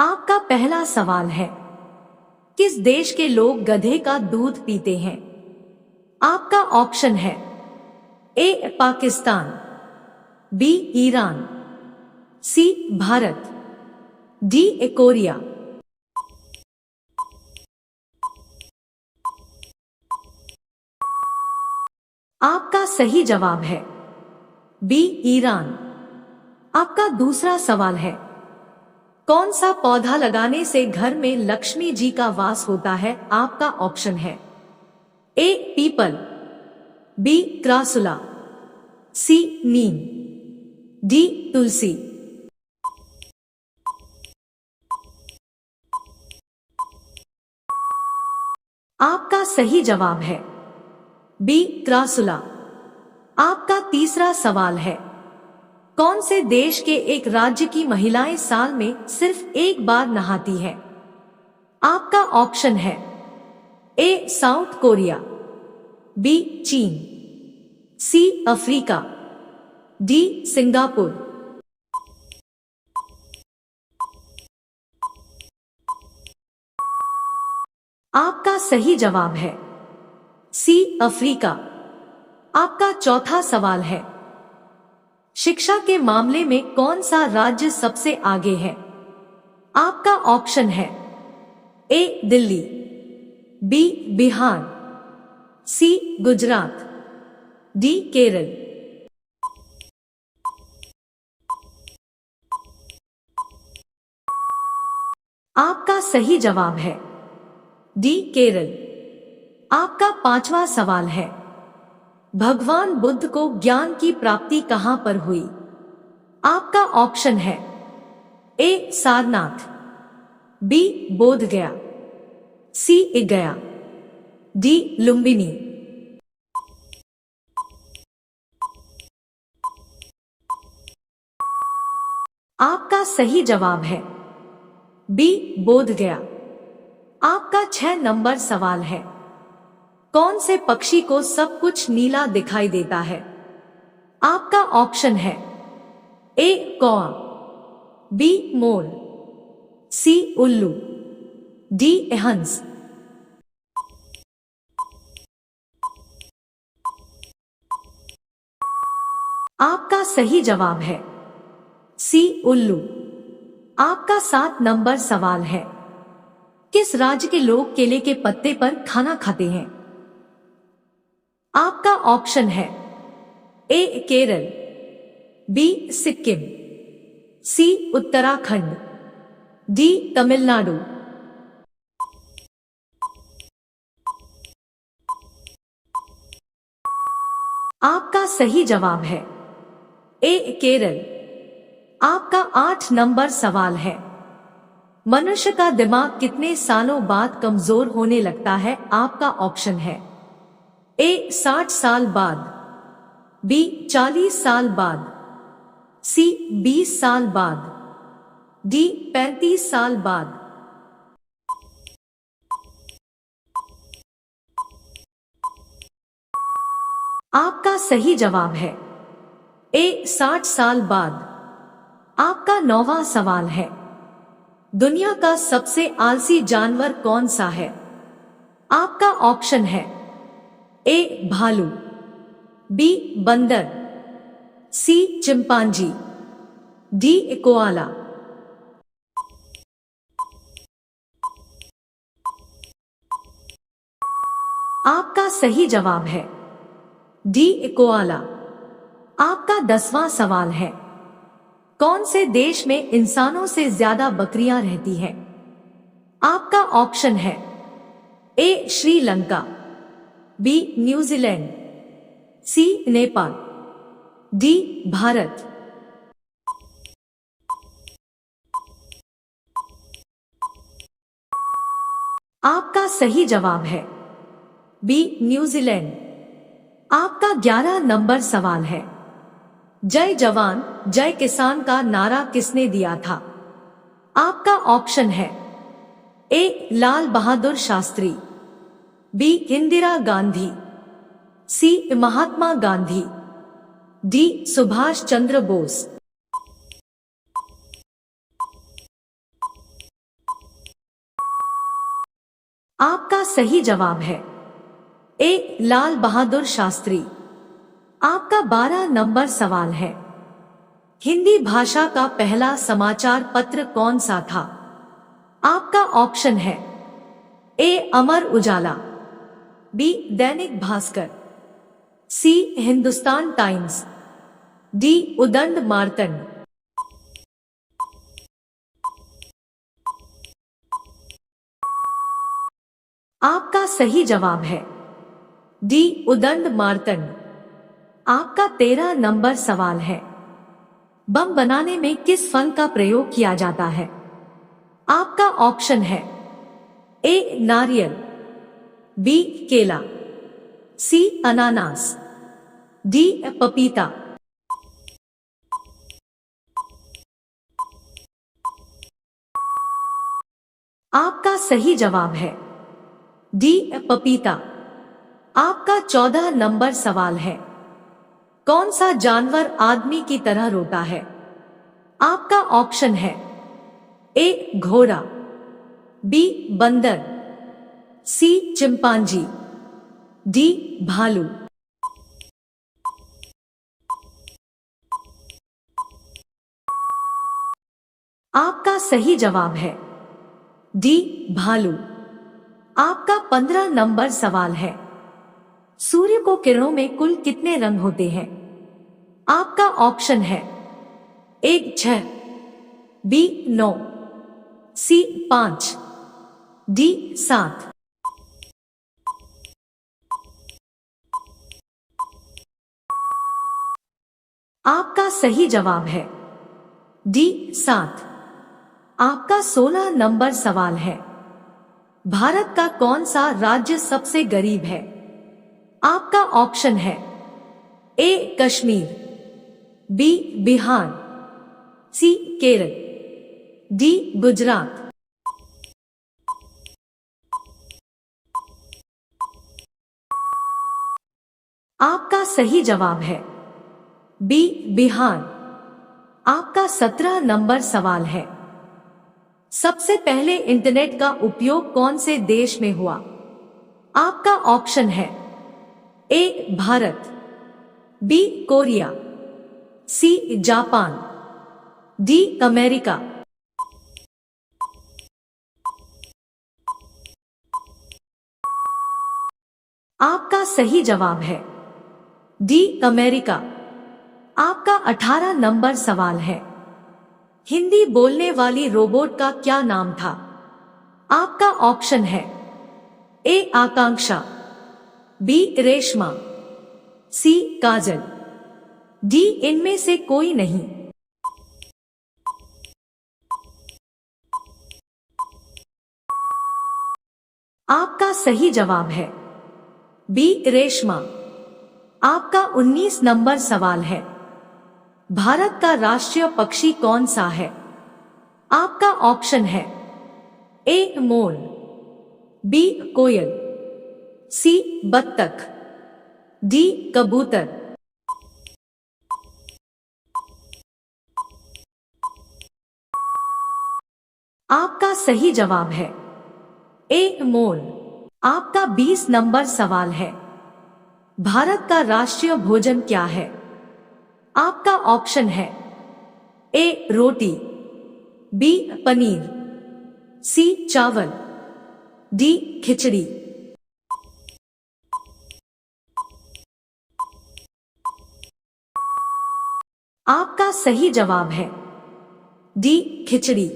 आपका पहला सवाल है, किस देश के लोग गधे का दूध पीते हैं? आपका ऑप्शन है ए पाकिस्तान, बी ईरान, सी भारत, डी कोरिया। आपका सही जवाब है बी ईरान। आपका दूसरा सवाल है, कौन सा पौधा लगाने से घर में लक्ष्मी जी का वास होता है? आपका ऑप्शन है ए पीपल, बी क्रासुला, सी नीम, डी तुलसी। आपका सही जवाब है बी क्रासुला। आपका तीसरा सवाल है, कौन से देश के एक राज्य की महिलाएं साल में सिर्फ एक बार नहाती है? आपका ऑप्शन है ए साउथ कोरिया, बी चीन, सी अफ्रीका, डी सिंगापुर। आपका सही जवाब है सी अफ्रीका। आपका चौथा सवाल है, शिक्षा के मामले में कौन सा राज्य सबसे आगे है? आपका ऑप्शन है ए दिल्ली, बी बिहार, सी गुजरात, डी केरल। आपका सही जवाब है डी केरल। आपका पांचवा सवाल है, भगवान बुद्ध को ज्ञान की प्राप्ति कहां पर हुई? आपका ऑप्शन है ए सारनाथ, बी बोधगया, सी गया, डी लुम्बिनी। आपका सही जवाब है बी बोधगया। आपका 6 नंबर सवाल है, कौन से पक्षी को सब कुछ नीला दिखाई देता है? आपका ऑप्शन है ए कौआ, बी मोर, सी उल्लू, डी हंस। आपका सही जवाब है सी उल्लू। आपका 7 नंबर सवाल है, किस राज्य के लोग केले के पत्ते पर खाना खाते हैं? आपका ऑप्शन है ए केरल, बी सिक्किम, सी उत्तराखंड, डी तमिलनाडु। आपका सही जवाब है ए केरल। आपका 8 नंबर सवाल है, मनुष्य का दिमाग कितने सालों बाद कमजोर होने लगता है? आपका ऑप्शन है ए 60 साल बाद, बी 40 साल बाद, सी 20 साल बाद, डी 35 साल बाद। आपका सही जवाब है ए 60 साल बाद। आपका 9वां सवाल है, दुनिया का सबसे आलसी जानवर कौन सा है? आपका ऑप्शन है ए भालू, बी बंदर, सी चिंपांजी, डी कोआला। आपका सही जवाब है डी कोआला। आपका 10वां सवाल है, कौन से देश में इंसानों से ज्यादा बकरियां रहती हैं? आपका ऑप्शन है ए श्रीलंका, बी न्यूजीलैंड, सी नेपाल, डी भारत। आपका सही जवाब है बी न्यूजीलैंड। आपका 11 नंबर सवाल है, जय जवान जय किसान का नारा किसने दिया था? आपका ऑप्शन है ए लाल बहादुर शास्त्री, बी इंदिरा गांधी, सी महात्मा गांधी, डी सुभाष चंद्र बोस। आपका सही जवाब है ए लाल बहादुर शास्त्री। आपका 12 नंबर सवाल है, हिंदी भाषा का पहला समाचार पत्र कौन सा था? आपका ऑप्शन है ए अमर उजाला, बी दैनिक भास्कर, सी हिंदुस्तान टाइम्स, डी उदंड मार्तंड। आपका सही जवाब है डी उदंड मार्तंड। आपका 13 नंबर सवाल है, बम बनाने में किस फल का प्रयोग किया जाता है? आपका ऑप्शन है ए नारियल, बी केला, सी अनानास, डी पपीता। आपका सही जवाब है डी पपीता। आपका 14 नंबर सवाल है, कौन सा जानवर आदमी की तरह रोता है? आपका ऑप्शन है ए घोड़ा, बी बंदर, सी चिंपांजी, डी भालू। आपका सही जवाब है डी भालू। आपका 15 नंबर सवाल है, सूर्य को किरणों में कुल कितने रंग होते हैं? आपका ऑप्शन है ए 6, बी 9, सी 5, डी 7। आपका सही जवाब है डी 7। आपका 16 नंबर सवाल है, भारत का कौन सा राज्य सबसे गरीब है? आपका ऑप्शन है ए कश्मीर, बी बिहार, सी केरल, डी गुजरात। आपका सही जवाब है बी बिहार। आपका 17 नंबर सवाल है, सबसे पहले इंटरनेट का उपयोग कौन से देश में हुआ? आपका ऑप्शन है A Bharat, B Korea, C Japan, D America. आपका सही जवाब है डी अमेरिका। आपका 18 नंबर सवाल है, हिंदी बोलने वाली रोबोट का क्या नाम था? आपका ऑप्शन है ए आकांक्षा, बी रेशमा, सी काजल, डी इनमें से कोई नहीं। आपका सही जवाब है बी रेशमा। आपका 19 नंबर सवाल है, भारत का राष्ट्रीय पक्षी कौन सा है? आपका ऑप्शन है ए मोर, बी कोयल, सी बत्तख, डी कबूतर। आपका सही जवाब है ए मोर। आपका 20 नंबर सवाल है, भारत का राष्ट्रीय भोजन क्या है? आपका ऑप्शन है ए रोटी, बी पनीर, सी चावल, डी खिचड़ी। आपका सही जवाब है डी खिचड़ी।